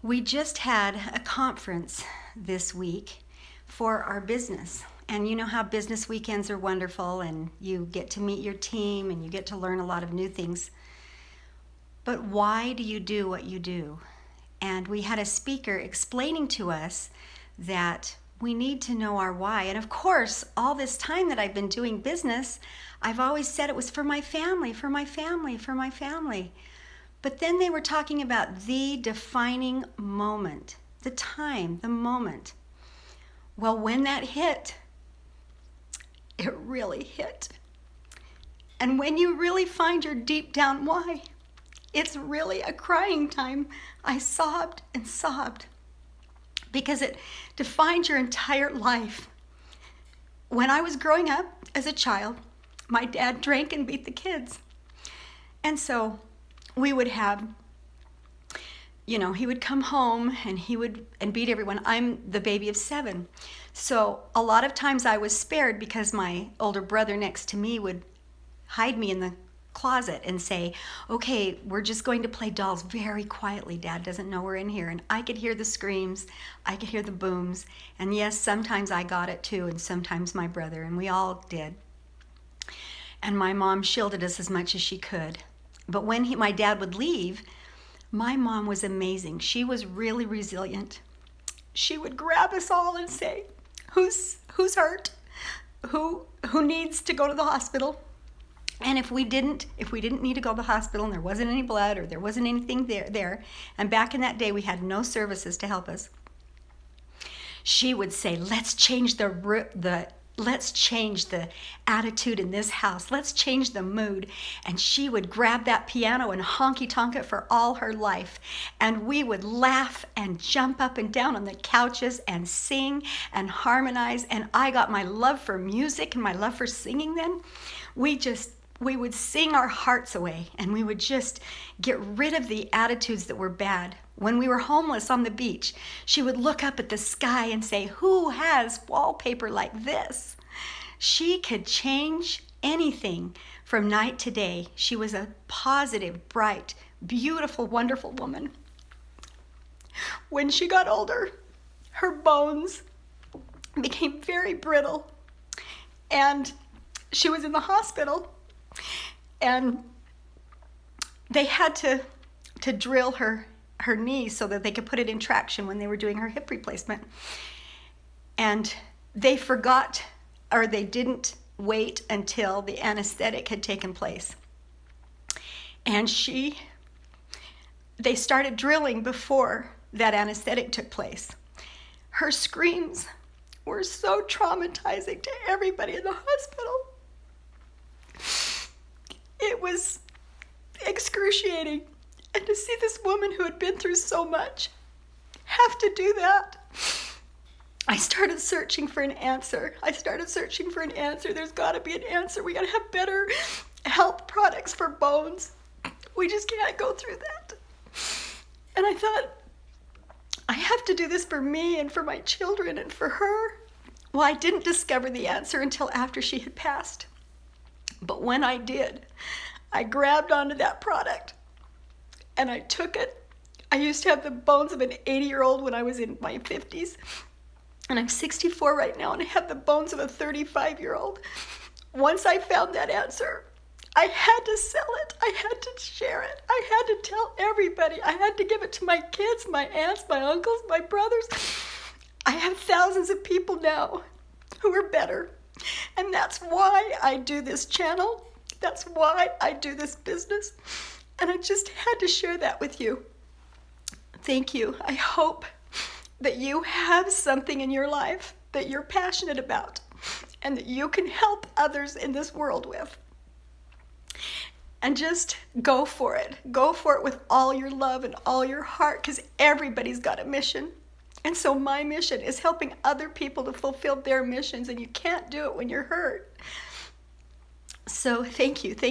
We just had a conference this week for our business. And you know how business weekends are wonderful, and you get to meet your team and you get to learn a lot of new things. But why do you do what you do? And we had a speaker explaining to us that we need to know our why. And of course, all this time that I've been doing business, I've always said it was for my family, for my family, for my family. But then they were talking about the defining moment, the time, the moment. Well, when that hit, it really hit. And when you really find your deep down why, it's really a crying time. I sobbed and sobbed because it defined your entire life. When I was growing up as a child, my dad drank and beat the kids. And so we would have, he would come home and he would beat everyone. I'm the baby of 7. So a lot of times I was spared because my older brother next to me would hide me in the closet and say, okay, we're just going to play dolls very quietly. Dad doesn't know we're in here. And I could hear the screams, I could hear the booms. And yes, sometimes I got it too, and sometimes my brother, and we all did. And my mom shielded us as much as she could. But when my dad would leave, my mom was amazing. She was really resilient. She would grab us all and say, who's hurt? Who needs to go to the hospital? And if we didn't need to go to the hospital and there wasn't any blood or there wasn't anything there, and back in that day we had no services to help us, she would say, let's change the attitude in this house. Let's change the mood. And she would grab that piano and honky-tonk it for all her life. And we would laugh and jump up and down on the couches and sing and harmonize. And I got my love for music and my love for singing then. We would sing our hearts away, and we would just get rid of the attitudes that were bad. When we were homeless on the beach, she would look up at the sky and say, who has wallpaper like this? She could change anything from night to day. She was a positive, bright, beautiful, wonderful woman. When she got older, her bones became very brittle, and she was in the hospital. And they had to drill her knee so that they could put it in traction when they were doing her hip replacement. And they forgot, or they didn't wait until the anesthetic had taken place. And they started drilling before that anesthetic took place. Her screams were so traumatizing to everybody in the hospital. It was excruciating. And to see this woman who had been through so much have to do that, I started searching for an answer. There's got to be an answer. We got to have better health products for bones. We just can't go through that. And I thought, I have to do this for me and for my children and for her. Well, I didn't discover the answer until after she had passed. But when I did, I grabbed onto that product and I took it. I used to have the bones of an 80-year-old when I was in my 50s. And I'm 64 right now, and I have the bones of a 35-year-old. Once I found that answer, I had to sell it. I had to share it. I had to tell everybody. I had to give it to my kids, my aunts, my uncles, my brothers. I have thousands of people now who are better. And that's why I do this channel. That's why I do this business. And I just had to share that with you. Thank you. I hope that you have something in your life that you're passionate about and that you can help others in this world with. And just go for it. Go for it with all your love and all your heart, because everybody's got a mission. And so my mission is helping other people to fulfill their missions, and you can't do it when you're hurt. So thank you.